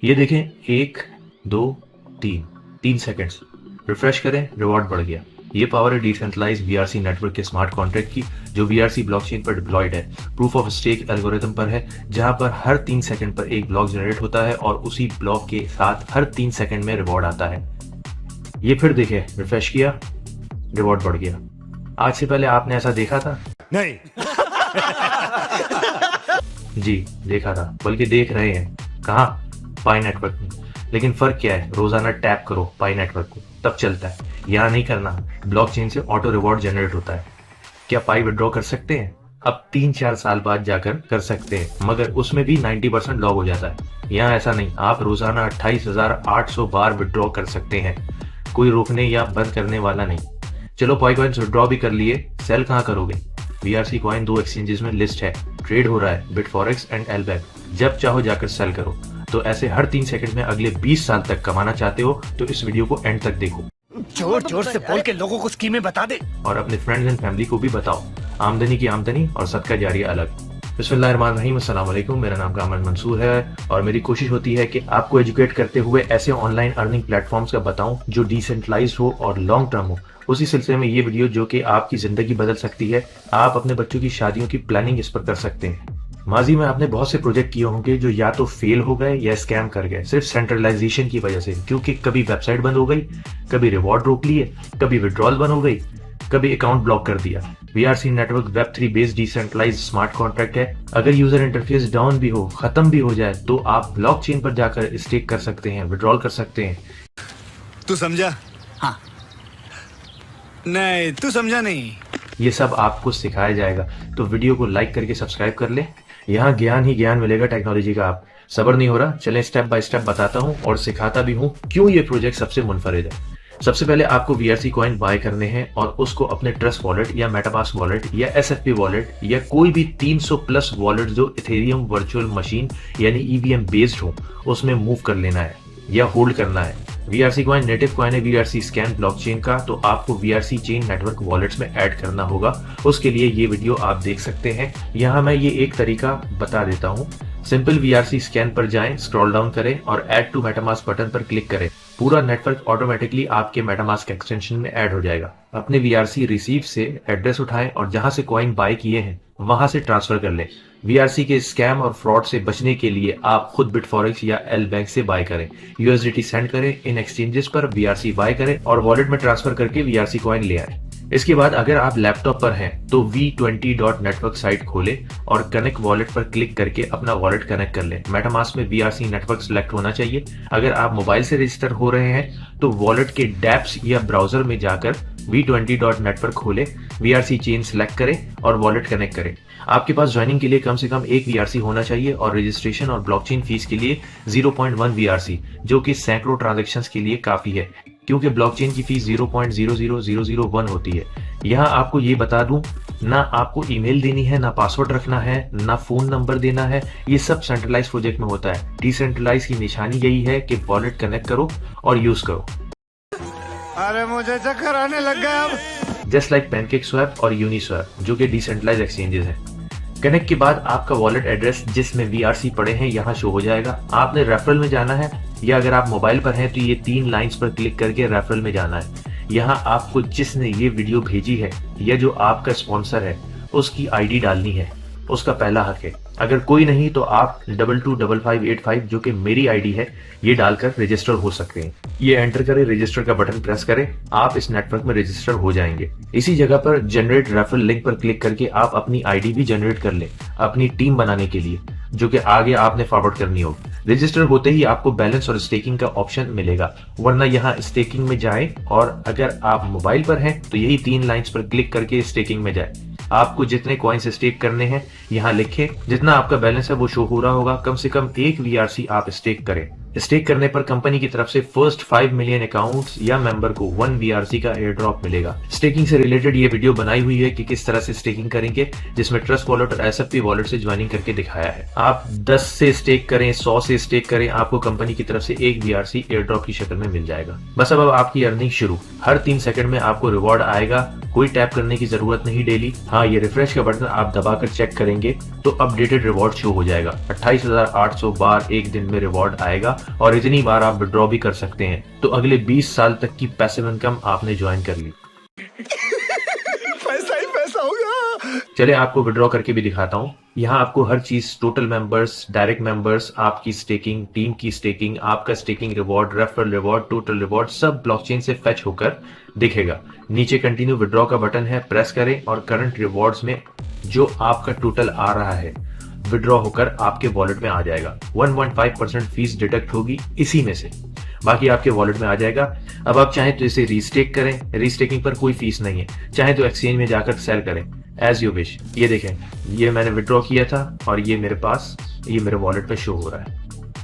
ये देखें, 1 2 3 3 seconds refresh करें, रिवॉर्ड बढ़ गया। ये पावर है डिसेंट्रलाइज्ड वीआरसी नेटवर्क के स्मार्ट कॉन्ट्रैक्ट की, जो वीआरसी ब्लॉकचेन पर डिप्लॉयड है, प्रूफ ऑफ स्टेक एल्गोरिथम पर है, जहां पर हर 3 सेकंड पर एक ब्लॉक जनरेट होता है और उसी ब्लॉक के साथ हर 3 सेकंड में रिवॉर्ड आता है। ये फिर देखे, रिफ्रेश किया, रिवॉर्ड बढ़ गया। आज से पहले आपने ऐसा देखा था? नहीं। जी देखा था, बल्कि देख रहे हैं। कहाँ? पाई नेटवर्क में। लेकिन फर्क क्या है? रोजाना टैप करो पाई नेटवर्क को, तब चलता है। यहाँ नहीं करना, ब्लॉकचेन से ऑटो रिवॉर्ड जनरेट होता है। क्या पाई विड्रॉ कर सकते हैं? अब 3-4 साल बाद जाकर कर सकते हैं, मगर उसमें भी 90% लॉग हो जाता है। यहाँ ऐसा नहीं, आप रोजाना 28,800 बार विड्रॉ कर सकते हैं। कोई रोकने या बंद करने वाला नहीं। चलो पाई कॉइन्स विड्रॉ भी कर लिए, सेल कहाँ करोगे? वीआरसी कॉइन 2 एक्सचेंजेस में लिस्ट है, ट्रेड हो रहा है, बिटफॉरेक्स एंड एलबैक। जब चाहो जाकर सेल करो। तो ऐसे हर 3 सेकंड में अगले 20 साल तक कमाना चाहते हो तो इस वीडियो को एंड तक देखो। जोर जोर से बोल के लोगों को स्कीमें बता दे और अपने फ्रेंड्स एंड फैमिली को भी बताओ। आमदनी की आमदनी और सदका जारिया अलग। बिस्मिल्लाहिर्रहमानिर्रहीम, अस्सलाम वालेकुम। मेरा नाम कामरान मंसूर है और मेरी कोशिश होती है कि आपको एजुकेट करते हुए ऐसे ऑनलाइन अर्निंग प्लेटफॉर्म्स का बताऊं जो डिसेंट्रलाइज्ड हो और लॉन्ग टर्म हो। उसी सिलसिले में ये वीडियो जो कि आपकी जिंदगी बदल सकती है। आप अपने बच्चों की शादियों की प्लानिंग इस पर कर सकते हैं। माजी में आपने बहुत से प्रोजेक्ट किए होंगे जो या तो फेल हो गए या स्कैम कर गए, सिर्फ सेंट्रलाइजेशन की वजह से। क्योंकि कभी वेबसाइट बंद हो गई, कभी रिवॉर्ड रोक लिए, कभी विड्रॉल बंद हो गई, कभी अकाउंट ब्लॉक कर दिया। VRC network Web3 based decentralised smart contract है। अगर यूजर इंटरफेस डाउन भी हो, खत्म भी हो जाए, तो आप ब्लॉकचेन पर जाकर स्टेक कर सकते हैं, विड्रॉल कर सकते हैं। तू समझा? हाँ। नहीं, तू समझा नहीं। ये सब आपको सिखाया जाएगा, तो वीडियो को लाइक करके सब्सक्राइब कर ले। यहाँ ज्ञान ही ज्ञान मिलेगा टेक्नोलॉजी का। आप सब्र नहीं हो रहा? चलें स्टेप बाय स्टेप बताता हूँ और सिखाता भी हूँ क्यों ये प्रोजेक्ट सबसे मुनफरिद है। सबसे पहले आपको वीआरसी कॉइन बाय करने हैं और उसको अपने ट्रस्ट वॉलेट या मेटामास्क वॉलेट या एसएफपी वॉलेट या कोई भी 300 प्लस वॉलेट जो इथेरियम वर्चुअल मशीन यानी ईवीएम बेस्ड हो, उसमें मूव कर लेना है या होल्ड करना है। वीआरसी कॉइन नेटिव कॉइन है वीआरसी स्कैन ब्लॉकचेन का, तो आपको वीआरसी चेन नेटवर्क वॉलेट्स में ऐड करना होगा। उसके लिए ये वीडियो आप देख सकते हैं। यहाँ मैं ये एक तरीका बता देता हूँ। सिंपल वीआरसी स्कैन पर जाएं, स्क्रॉल डाउन करें और ऐड टू मेटामास्क बटन पर क्लिक करें। पूरा नेटवर्क ऑटोमेटिकली आपके मेटामास्क एक्सटेंशन में ऐड हो जाएगा। अपने वीआरसी रिसीव से एड्रेस उठाएं और जहां से कॉइन बाय किए हैं वहां से ट्रांसफर कर लें। वीआरसी के स्कैम और फ्रॉड से बचने के लिए आप खुद बिटफॉरेक्स या एलबैंक से बाय करें, यूएसडीटी सेंड करें, इन एक्सचेंजेस पर वीआरसी बाय करें और वॉलेट में ट्रांसफर करके वीआरसी कॉइन ले आए। इसके बाद अगर आप लैपटॉप पर हैं तो v20.network साइट खोलें और कनेक्ट वॉलेट पर क्लिक करके अपना वॉलेट कनेक्ट कर लें। मेटामास्क में वीआरसी नेटवर्क सिलेक्ट होना चाहिए। अगर आप मोबाइल से रजिस्टर हो रहे हैं तो वॉलेट के डैप्स या ब्राउजर में जाकर v20.network खोलें, वीआरसी चेन सिलेक्ट करें और वॉलेट कनेक्ट करें। आपके पास ज्वाइनिंग के लिए कम से कम 1 वीआरसी होना चाहिए और रजिस्ट्रेशन और ब्लॉकचेन फीस के लिए 0.1 वीआरसी, जो कि सैकड़ों ट्रांजैक्शंस के लिए काफी है, क्योंकि ब्लॉकचेन की फीस 0.00001 होती है। यहाँ आपको ये बता दूं, ना आपको ईमेल देनी है, ना पासवर्ड रखना है, ना फोन नंबर देना है। ये सब सेंट्रलाइज प्रोजेक्ट में होता है। डिसेंट्रलाइज की निशानी यही है कि वॉलेट कनेक्ट करो और यूज करो। अरे मुझे चक्कर आने लग गया अब। जस्ट लाइक पैनकेक स्वैप और यूनिस्वैप, जो कि डिसेंट्रलाइज एक्सचेंजेस हैं। कनेक्ट के बाद आपका वॉलेट एड्रेस जिसमें वीआरसी पड़े हैं यहाँ शो हो जाएगा। आपने रेफरल में जाना है या अगर आप मोबाइल पर हैं तो ये 3 लाइंस पर क्लिक करके रेफरल में जाना है। यहाँ आपको जिसने ये वीडियो भेजी है या जो आपका स्पॉन्सर है उसकी आईडी डालनी है, उसका पहला हक है। अगर कोई नहीं तो आप 225585 जो कि मेरी आईडी है ये डालकर रजिस्टर हो सकते हैं। ये एंटर करें, रजिस्टर का बटन प्रेस करें, आप इस नेटवर्क में रजिस्टर हो जाएंगे। इसी जगह पर जनरेट रेफरल लिंक पर क्लिक करके आप अपनी आईडी भी जनरेट कर लें अपनी टीम बनाने के लिए, जो कि आगे आपने फॉरवर्ड करनी होगी। रजिस्टर होते ही आपको बैलेंस और स्टेकिंग का ऑप्शन मिलेगा, वरना यहाँ स्टेकिंग में जाएं और अगर आप मोबाइल पर हैं तो यही 3 लाइंस पर क्लिक करके स्टेकिंग में जाएं। आपको जितने कॉइन्स स्टेक करने हैं यहाँ लिखें, जितना आपका बैलेंस है वो शो हो रहा होगा। कम से कम 1 वीआरसी आप स्टेक करें। स्टेक करने पर कंपनी की तरफ से फर्स्ट 5 मिलियन अकाउंट्स या मेंबर को 1 वीआरसी का एयर ड्रॉप मिलेगा। स्टेकिंग से रिलेटेड ये वीडियो बनाई हुई है कि किस तरह से स्टेकिंग करेंगे, जिसमें ट्रस्ट वॉलेट और एसएफपी वॉलेट से ज्वाइनिंग करके दिखाया है। आप 10 से स्टेक करें, 100 से स्टेक करें, आपको कंपनी की तरफ से 1 वीआरसी एयर ड्रॉप की शक्ल में मिल जाएगा। बस अब आपकी अर्निंग शुरू। हर 3 सेकंड में आपको रिवॉर्ड आएगा, कोई टैप करने की जरूरत नहीं डेली। हाँ, ये रिफ्रेश का बटन आप दबाकर चेक करेंगे तो अपडेटेड रिवॉर्ड शो हो जाएगा। 28,800 बार एक दिन में रिवॉर्ड आएगा और इतनी बार आप विड्रॉ भी कर सकते हैं। तो अगले 20 साल तक की पैसिव इनकम आपने ज्वाइन कर ली। पैसा ही पैसा होगा। चले आपको विड्रॉ करके भी दिखाता हूँ। यहाँ आपको हर चीज, टोटल मेंबर्स, डायरेक्ट मेंबर्स, आपकी स्टेकिंग, टीम की स्टेकिंग, आपका staking reward, referral reward, total reward सब ब्लॉकचेन से फेच होकर दिखेगा। नीचे कंटिन्यू विड्रॉ का बटन है, प्रेस करें और करंट रिवॉर्ड्स में जो आपका टोटल आ रहा है विड्रॉ होकर आपके वॉलेट में आ जाएगा। 1.5% फीस डिडक्ट होगी इसी में से, बाकी आपके वॉलेट में आ जाएगा। अब आप चाहें तो इसे रीस्टेक करें, रीस्टेकिंग पर कोई फीस नहीं है। चाहे तो एक्सचेंज में जाकर सेल करें, एज यू विश। ये देखें, ये मैंने विड्रॉ किया था और ये मेरे पास, ये मेरे वॉलेट पे शो हो रहा है।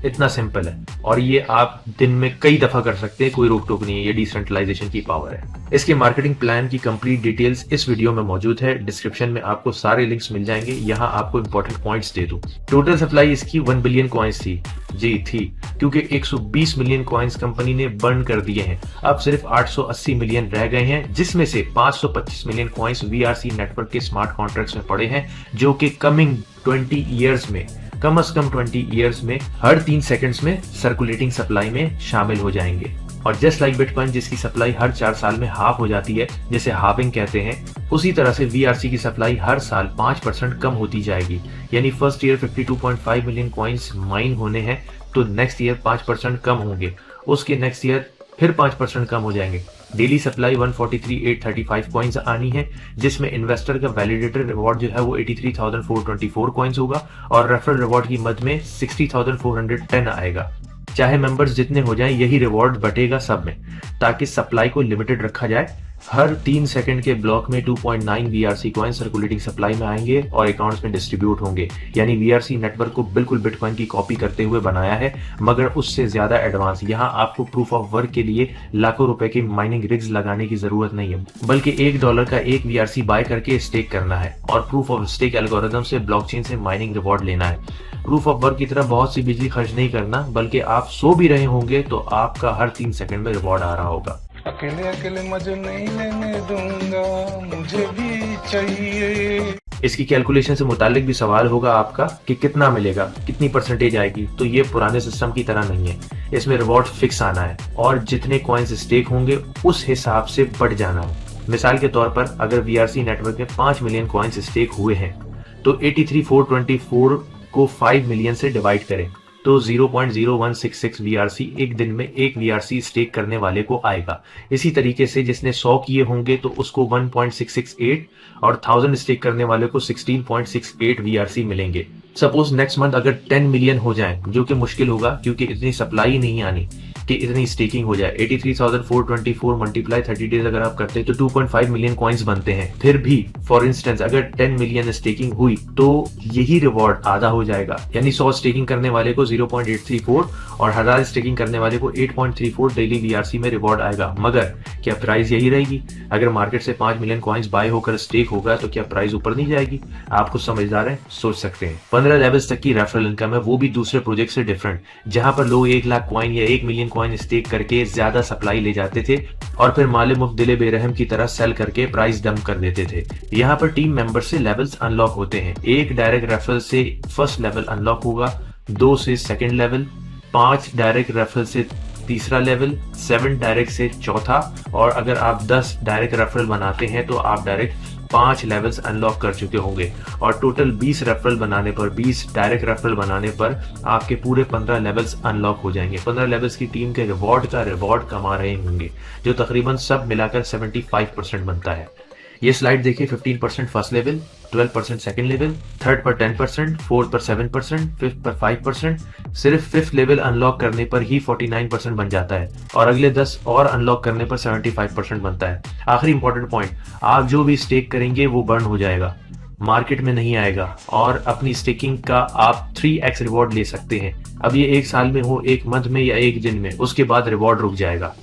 इतना सिंपल है और ये आप दिन में कई दफा कर सकते हैं, कोई रोक टोक नहीं है। ये डिसेंट्रलाइजेशन की पावर है। इसके मार्केटिंग प्लान की कंप्लीट डिटेल्स इस वीडियो में मौजूद है। डिस्क्रिप्शन में आपको सारे लिंक्स मिल जाएंगे। यहाँ आपको इंपॉर्टेंट पॉइंट्स दे दूं। टोटल सप्लाई इसकी 1 बिलियन कॉइन्स थी, जी थी, क्योंकि 120 मिलियन कॉइन्स कंपनी ने बर्न कर दिए हैं। अब सिर्फ 880 मिलियन रह गए हैं, जिसमें से 525 मिलियन कॉइन्स VRC नेटवर्क के स्मार्ट कॉन्ट्रैक्ट्स में पड़े हैं, जो कि कमिंग 20 ईयर्स में, कम से कम 20 ईयर्स में हर 3 सेकंड्स में सर्कुलेटिंग सप्लाई में शामिल हो जाएंगे। और जस्ट लाइक बिटकॉइन जिसकी सप्लाई हर 4 साल में हाफ हो जाती है, जिसे हाफिंग कहते हैं, उसी तरह से VRC की सप्लाई हर साल 5% कम होती जाएगी। यानी first year 52.5 million coins mine होने हैं, तो नेक्स्ट ईयर 5% कम होंगे, उसके नेक्स्ट ईयर फिर 5% कम हो जाएंगे। डेली सप्लाई 143,835 कॉइन्स आनी है, जिसमें इन्वेस्टर का वैलिडेटर रिवॉर्ड जो है वो 83,424 कॉइन्स होगा और रेफरल रिवॉर्ड की मद में 60,410 आएगा। चाहे मेंबर्स जितने हो जाएं, यही रिवॉर्ड बटेगा सब में, ताकि सप्लाई को लिमिटेड रखा जाए। हर 3 सेकंड के ब्लॉक में 2.9 VRC कॉइन सर्कुलेटिंग सप्लाई में आएंगे और अकाउंट्स में डिस्ट्रीब्यूट होंगे। यानी VRC नेटवर्क को बिल्कुल बिटकॉइन की कॉपी करते हुए बनाया है, मगर उससे ज्यादा एडवांस। यहाँ आपको प्रूफ ऑफ वर्क के लिए लाखों रुपए की माइनिंग रिग्स लगाने की जरूरत नहीं है, बल्कि $1 का 1 VRC बाय करके स्टेक करना है और प्रूफ ऑफ स्टेक एल्गोरिथम से ब्लॉकचेन से माइनिंग रिवॉर्ड लेना है। प्रूफ ऑफ वर्क की तरह बहुत सी बिजली खर्च नहीं करना, बल्कि आप सो भी रहे होंगे तो आपका हर 3 सेकंड में रिवॉर्ड आ रहा होगा। अकेले अकेले मजे नहीं लेने दूंगा, मुझे भी चाहिए। इसकी कैलकुलेशन से मुतालिक भी सवाल होगा आपका कि कितना मिलेगा, कितनी परसेंटेज आएगी। तो ये पुराने सिस्टम की तरह नहीं है, इसमें रिवॉर्ड फिक्स आना है और जितने कॉइन्स स्टेक होंगे उस हिसाब से बढ़ जाना है। मिसाल के तौर पर अगर VRC नेटवर्क में 5 मिलियन कॉइन्स स्टेक हुए हैं, तो 83,424 को 5 मिलियन से डिवाइड करें तो 0.0166 VRC एक दिन में 1 VRC स्टेक करने वाले को आएगा। इसी तरीके से जिसने 100 किए होंगे तो उसको 1.668 और 1000 स्टेक करने वाले को 16.68 VRC मिलेंगे। सपोज नेक्स्ट मंथ अगर 10 मिलियन हो जाए, जो कि मुश्किल होगा क्योंकि इतनी सप्लाई नहीं आनी कि इतनी स्टेकिंग हो जाए। 83,424 मल्टीप्लाई 30 डेज अगर आप करते हैं तो 2.5 मिलियन कॉइन्स बनते हैं। फिर भी फॉर इंस्टेंस अगर 10 मिलियन स्टेकिंग हुई तो यही रिवॉर्ड आधा हो जाएगा, यानी 100 स्टेकिंग करने वाले को 0.834 और 1000 स्टेकिंग करने वाले को 8.34 डेली VRC में रिवॉर्ड आएगा। मगर क्या प्राइस यही रहेगी? अगर मार्केट से 5 मिलियन कॉइन्स बाय होकर स्टेक होगा तो क्या प्राइस ऊपर नहीं जाएगी? आप कुछ समझदार हैं, सोच सकते हैं। 15 लेवल्स तक की रेफरल इनकम है, वो भी दूसरे प्रोजेक्ट से डिफरेंट, जहां पर लोग 1 लाख कॉइन या 1 मिलियन कॉइन स्टेक करके ज्यादा सप्लाई ले जाते थे और फिर माले मुफ्त दिले बेरहम की तरह सेल करके प्राइस डंप कर देते थे। यहाँ पर टीम मेंबर से लेवल्स अनलॉक होते हैं। 1 डायरेक्ट रेफरल से फर्स्ट लेवल अनलॉक होगा, 2 से सेकंड लेवल, 5 डायरेक्ट रेफरल से तीसरा लेवल, 7 डायरेक्ट से चौथा, और अगर आप 10 डायरेक्ट रेफरल बनाते हैं तो आप डायरेक्ट 5 लेवल्स अनलॉक कर चुके होंगे। और टोटल 20 रेफरल बनाने पर, 20 डायरेक्ट रेफरल बनाने पर आपके पूरे 15 लेवल्स अनलॉक हो जाएंगे। 15 लेवल्स की टीम के रिवॉर्ड कमा रहे होंगे, जो तकरीबन सब मिलाकर 75% बनता है। ये स्लाइड देखिए, 15% first level, 12% second level, third पर 10%, फोर्थ पर 7%, फिफ्थ पर 5%। सिर्फ फिफ्थ लेवल अनलॉक करने पर ही 49% बन जाता है और अगले 10 और अनलॉक करने पर 75% बनता है। आखिरी इंपॉर्टेंट पॉइंट, आप जो भी स्टेक करेंगे वो बर्न हो जाएगा, मार्केट में नहीं आएगा और अपनी स्टेकिंग का आप 3x रिवॉर्ड ले सकते हैं। अब ये 1 साल में हो, 1 मंथ में या 1 दिन में, उसके बाद रिवॉर्ड रुक जाएगा।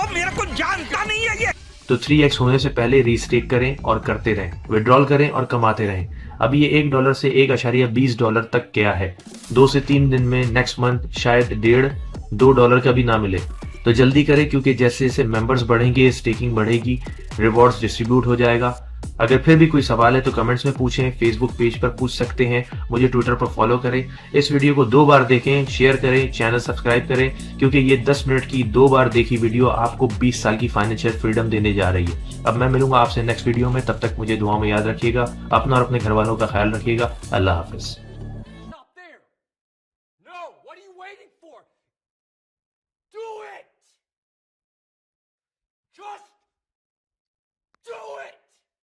मेरे को जानता नहीं है ये। तो 3x होने से पहले रीस्टेक करें और करते रहें, विड्रॉल करें और कमाते रहें। अब ये $1 से $1.20 तक गया है। 2 से 3 दिन में नेक्स्ट मंथ शायद $1.5-2 का भी ना मिले। तो जल्दी करें, क्योंकि जैसे जैसे मेंबर्स बढ़ेंगे, स्टेकिंग बढ़ेगी, रिवॉर्ड्स डिस्ट्रीब्यूट हो जाएगा। अगर फिर भी कोई सवाल है तो कमेंट्स में पूछें, फेसबुक पेज पर पूछ सकते हैं, मुझे ट्विटर पर फॉलो करें। इस वीडियो को 2 बार देखें, शेयर करें, चैनल सब्सक्राइब करें, क्योंकि ये 10 मिनट की 2 बार देखी वीडियो आपको 20 साल की फाइनेंशियल फ्रीडम देने जा रही है। अब मैं मिलूंगा आपसे नेक्स्ट वीडियो में, तब तक मुझे दुआ में याद रखिएगा, अपना और अपने घर वालों का ख्याल रखिएगा। अल्लाह हाफिज। Stop there. No, what are you waiting for? Do it. Just